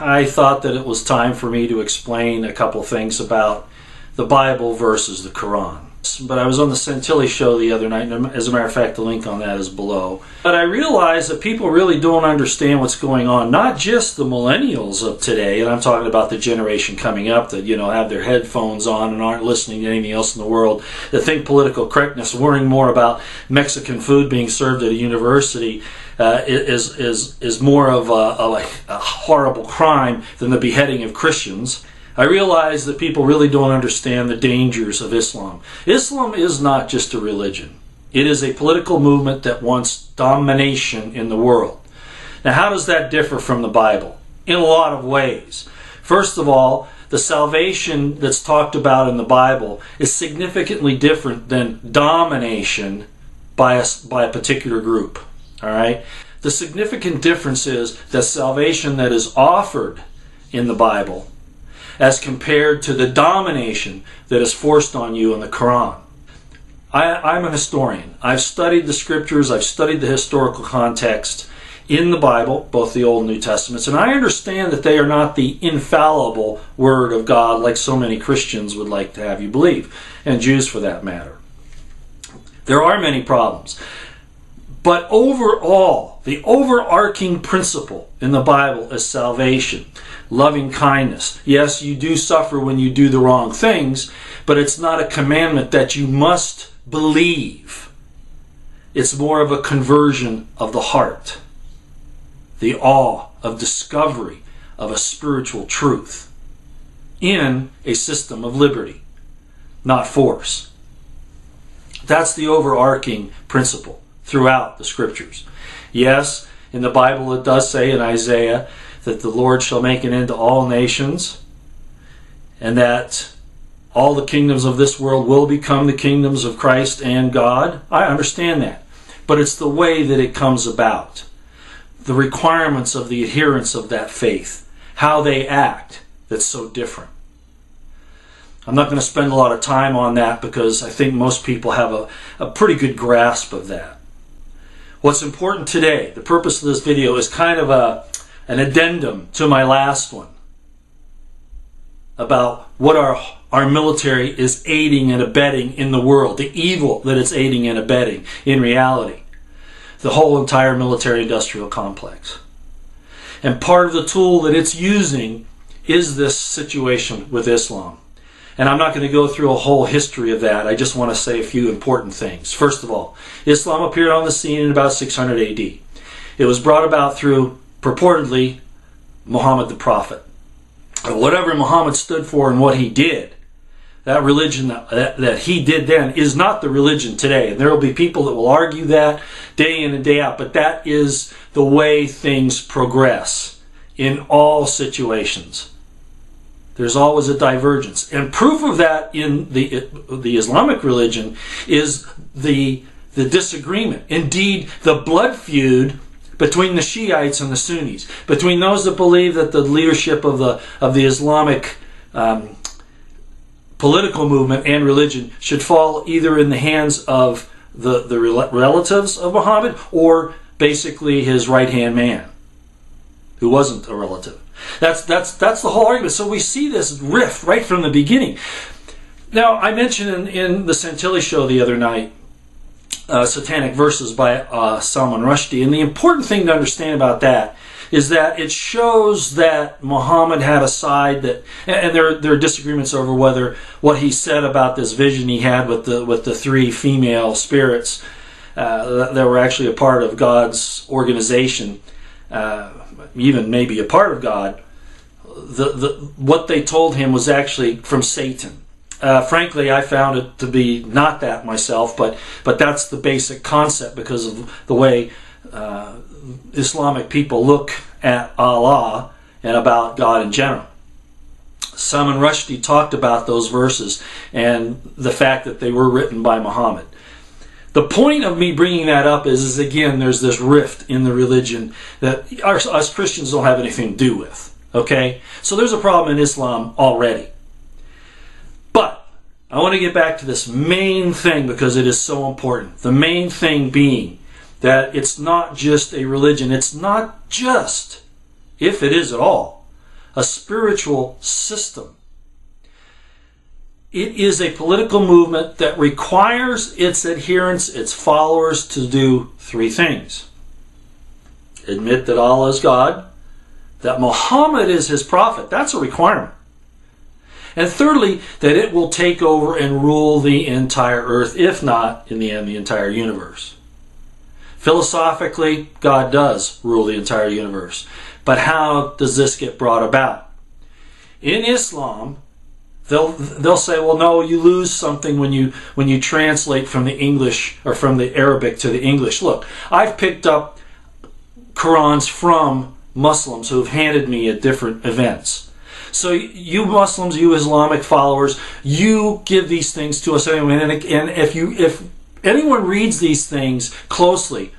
I thought that it was time for me to explain a couple things about the Bible versus the Quran. But I was on the Santilli show the other night, and as a matter of fact, the link on that is below. But I realized that people really don't understand what's going on, not just the millennials of today, and I'm talking about the generation coming up that, have their headphones on and aren't listening to anything else in the world, that think political correctness, worrying more about Mexican food being served at a university is more of a horrible crime than the beheading of Christians. I realize that people really don't understand the dangers of Islam. Islam is not just a religion. It is a political movement that wants domination in the world. Now, how does that differ from the Bible? In a lot of ways. First of all, the salvation that's talked about in the Bible is significantly different than domination by a particular group. All right? The significant difference is the salvation that is offered in the Bible as compared to the domination that is forced on you in the Quran. I'm a historian. I've studied the scriptures, I've studied the historical context in the Bible, both the Old and New Testaments, and I understand that they are not the infallible Word of God like so many Christians would like to have you believe, and Jews for that matter. There are many problems. But overall, the overarching principle in the Bible is salvation, loving kindness. Yes, you do suffer when you do the wrong things, but it's not a commandment that you must believe. It's more of a conversion of the heart, the awe of discovery of a spiritual truth in a system of liberty, not force. That's the overarching principle throughout the scriptures. Yes, in the Bible it does say in Isaiah that the Lord shall make an end to all nations, and that all the kingdoms of this world will become the kingdoms of Christ and God. I understand that. But it's the way that it comes about. The requirements of the adherents of that faith, how they act, that's so different. I'm not going to spend a lot of time on that because I think most people have a pretty good grasp of that. What's important today, the purpose of this video is kind of an addendum to my last one about what our military is aiding and abetting in the world, the evil that it's aiding and abetting in reality, the whole entire military-industrial complex. And part of the tool that it's using is this situation with Islam. And I'm not going to go through a whole history of that. I just want to say a few important things. First of all, Islam appeared on the scene in about 600 AD. It was brought about through, purportedly, Muhammad the Prophet. Whatever Muhammad stood for and what he did, that religion that he did then is not the religion today. And there will be people that will argue that day in and day out. But that is the way things progress in all situations. There's always a divergence. And proof of that in the Islamic religion is the disagreement. Indeed, the blood feud between the Shiites and the Sunnis, between those that believe that the leadership of the Islamic political movement and religion should fall either in the hands of the relatives of Muhammad or basically his right-hand man, who wasn't a relative. That's the whole argument. So we see this rift right from the beginning. Now, I mentioned in the Santilli show the other night, Satanic Verses by Salman Rushdie, and the important thing to understand about that is that it shows that Muhammad had a side that, and there are disagreements over whether what he said about this vision he had with the three female spirits that were actually a part of God's organization, even maybe a part of God, what they told him was actually from Satan. Frankly, I found it to be not that myself, but that's the basic concept because of the way Islamic people look at Allah and about God in general. Salman Rushdie talked about those verses and the fact that they were written by Muhammad. The point of me bringing that up is again, there's this rift in the religion that us Christians don't have anything to do with. Okay? So there's a problem in Islam already. But I want to get back to this main thing because it is so important. The main thing being that it's not just a religion. It's not just, if it is at all, a spiritual system. It is a political movement that requires its adherents, its followers, to do three things. Admit that Allah is God, that Muhammad is his prophet. That's a requirement. And thirdly, that it will take over and rule the entire earth, if not, in the end, the entire universe. Philosophically, God does rule the entire universe. But how does this get brought about? In Islam, they'll say, well, no, you lose something when you translate from the English or from the Arabic to the English. Look, I've picked up Qurans from Muslims who have handed me at different events. So you Muslims, you Islamic followers, you give these things to us anyway. And if anyone reads these things closely,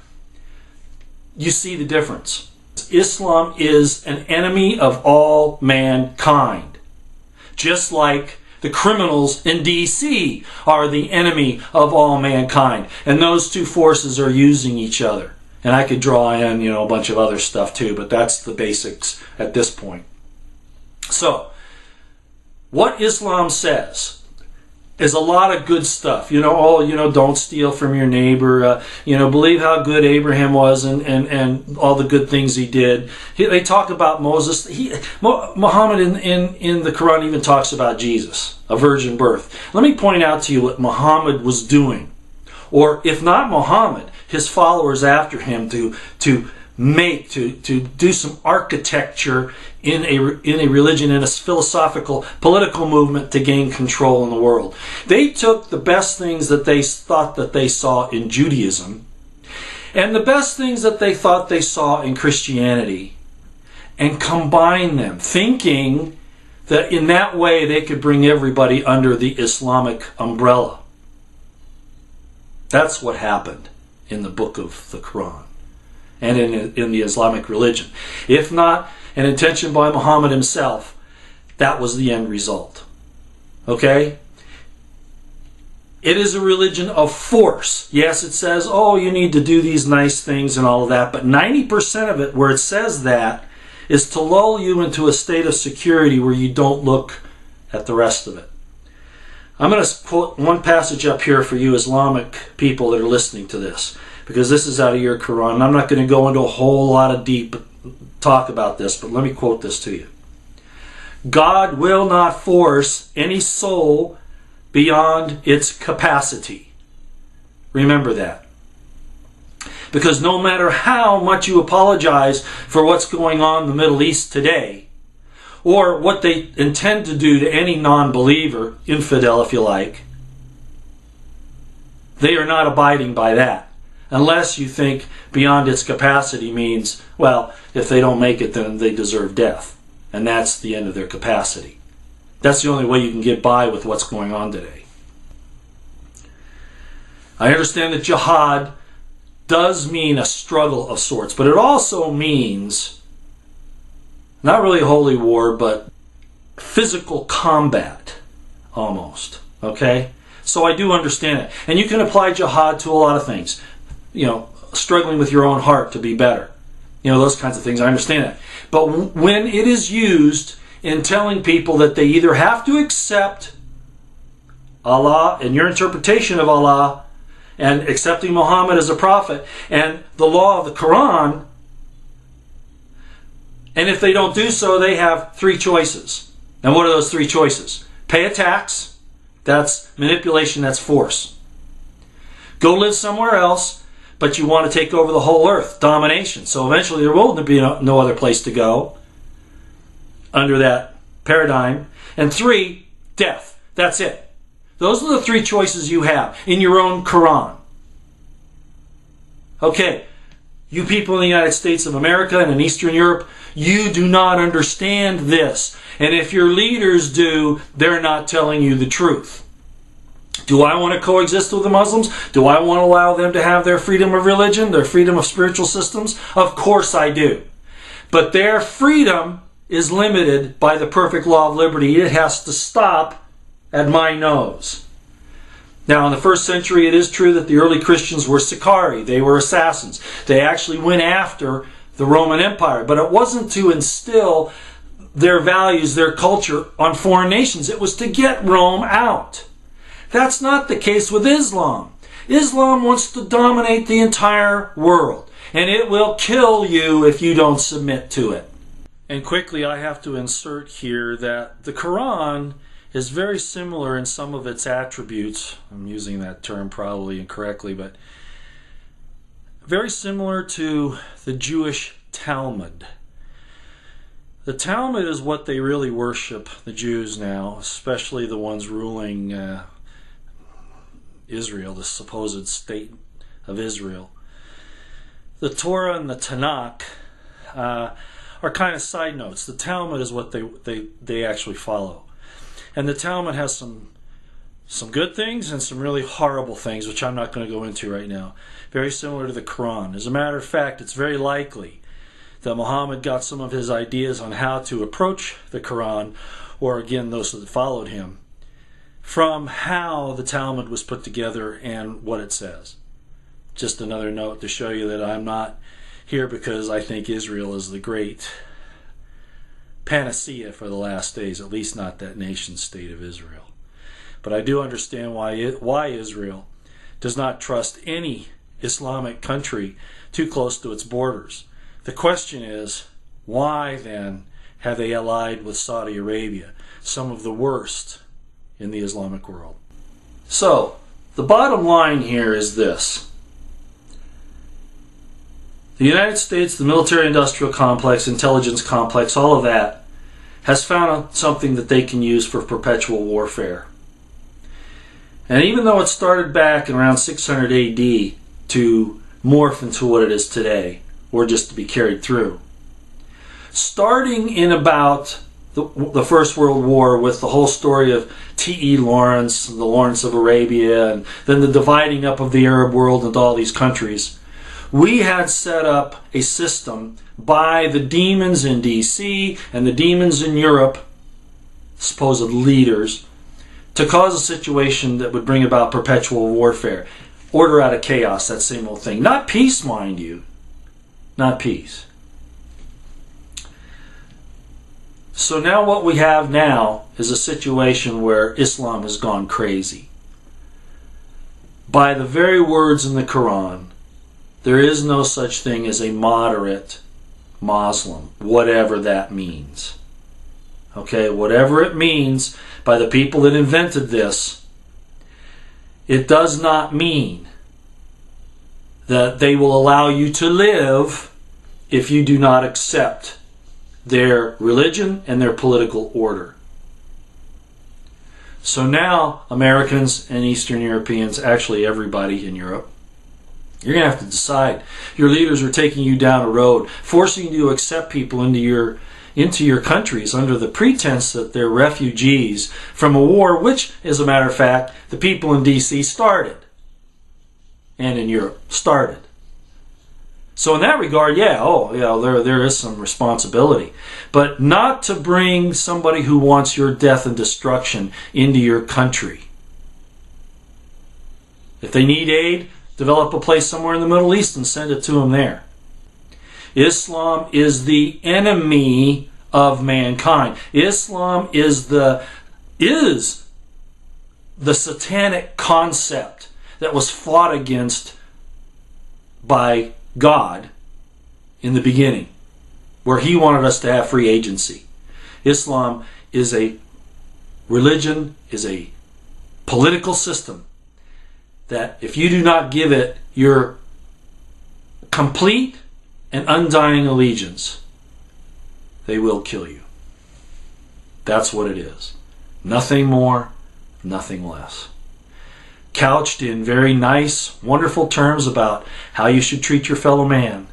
you see the difference. Islam is an enemy of all mankind. Just like the criminals in D.C. are the enemy of all mankind. And those two forces are using each other. And I could draw in, a bunch of other stuff too, but that's the basics at this point. So, what Islam says is a lot of good stuff. Don't steal from your neighbor. Believe how good Abraham was and all the good things he did. They talk about Moses. Muhammad in the Quran even talks about Jesus, a virgin birth. Let me point out to you what Muhammad was doing. Or if not Muhammad, his followers after him to do some architecture in a religion, in a philosophical, political movement to gain control in the world. They took the best things that they thought that they saw in Judaism and the best things that they thought they saw in Christianity and combined them, thinking that in that way they could bring everybody under the Islamic umbrella. That's what happened in the book of the Quran and in the Islamic religion. If not an intention by Muhammad himself, that was the end result. Okay? It is a religion of force. Yes, it says, oh, you need to do these nice things and all of that, but 90% of it, where it says that, is to lull you into a state of security where you don't look at the rest of it. I'm going to quote one passage up here for you Islamic people that are listening to this, because this is out of your Quran. I'm not going to go into a whole lot of deep talk about this, but let me quote this to you. God will not force any soul beyond its capacity. Remember that. Because no matter how much you apologize for what's going on in the Middle East today, or what they intend to do to any non-believer, infidel if you like, they are not abiding by that. Unless you think beyond its capacity means, well, if they don't make it, then they deserve death. And that's the end of their capacity. That's the only way you can get by with what's going on today. I understand that jihad does mean a struggle of sorts, but it also means not really a holy war, but physical combat, almost. Okay? So I do understand it. And you can apply jihad to a lot of things. Struggling with your own heart to be better. Those kinds of things. I understand that. But when it is used in telling people that they either have to accept Allah and your interpretation of Allah and accepting Muhammad as a prophet and the law of the Quran, and if they don't do so, they have three choices. And what are those three choices? Pay a tax. That's manipulation. That's force. Go live somewhere else, but you want to take over the whole earth. Domination. So eventually there will be no other place to go under that paradigm. And three, death. That's it. Those are the three choices you have in your own Quran. Okay, you people in the United States of America and in Eastern Europe, you do not understand this. And if your leaders do, they're not telling you the truth. Do I want to coexist with the Muslims? Do I want to allow them to have their freedom of religion, their freedom of spiritual systems? Of course I do. But their freedom is limited by the perfect law of liberty. It has to stop at my nose. Now, in the first century, it is true that the early Christians were Sicarii. They were assassins. They actually went after the Roman Empire. But it wasn't to instill their values, their culture on foreign nations. It was to get Rome out. That's not the case with Islam. Islam wants to dominate the entire world, and it will kill you if you don't submit to it. And quickly, I have to insert here that the Quran is very similar in some of its attributes. I'm using that term probably incorrectly, but very similar to the Jewish Talmud. The Talmud is what they really worship, the Jews now, especially the ones ruling Israel, the supposed state of Israel. The Torah and the Tanakh are kind of side notes. The Talmud is what they actually follow. And the Talmud has some good things and some really horrible things, which I'm not going to go into right now. Very similar to the Quran. As a matter of fact, it's very likely that Muhammad got some of his ideas on how to approach the Quran, or again, those that followed him, from how the Talmud was put together and what it says. Just another note to show you that I'm not here because I think Israel is the great panacea for the last days, at least not that nation state of Israel. But I do understand why Israel does not trust any Islamic country too close to its borders. The question is, why then have they allied with Saudi Arabia, some of the worst in the Islamic world? So, the bottom line here is this. The United States, the military-industrial complex, intelligence complex, all of that has found something that they can use for perpetual warfare. And even though it started back in around 600 AD to morph into what it is today, or just to be carried through, starting in about the First World War with the whole story of T.E. Lawrence, the Lawrence of Arabia, and then the dividing up of the Arab world into all these countries, we had set up a system by the demons in D.C. and the demons in Europe, supposed leaders, to cause a situation that would bring about perpetual warfare. Order out of chaos, that same old thing. Not peace, mind you. Not peace. So now what we have now is a situation where Islam has gone crazy. By the very words in the Quran, there is no such thing as a moderate Muslim, whatever that means. Okay, whatever it means by the people that invented this, it does not mean that they will allow you to live if you do not accept their religion and their political order. So now Americans and Eastern Europeans, actually everybody in Europe, you're going to have to decide. Your leaders are taking you down a road, forcing you to accept people into your countries under the pretense that they're refugees from a war which, as a matter of fact, the people in D.C. started. And in Europe started. So in that regard, there is some responsibility. But not to bring somebody who wants your death and destruction into your country. If they need aid, develop a place somewhere in the Middle East and send it to them there. Islam is the enemy of mankind. Islam is the satanic concept that was fought against by God in the beginning, where He wanted us to have free agency. Islam is a religion, is a political system that if you do not give it your complete and undying allegiance, they will kill you. That's what it is. Nothing more, nothing less. Couched in very nice, wonderful terms about how you should treat your fellow man.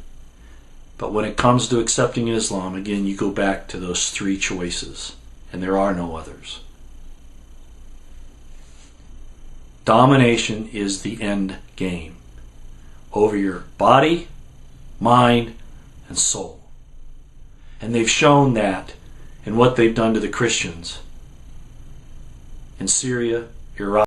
But when it comes to accepting Islam, again, you go back to those three choices, and there are no others. Domination is the end game over your body, mind, and soul. And they've shown that in what they've done to the Christians in Syria, Iraq,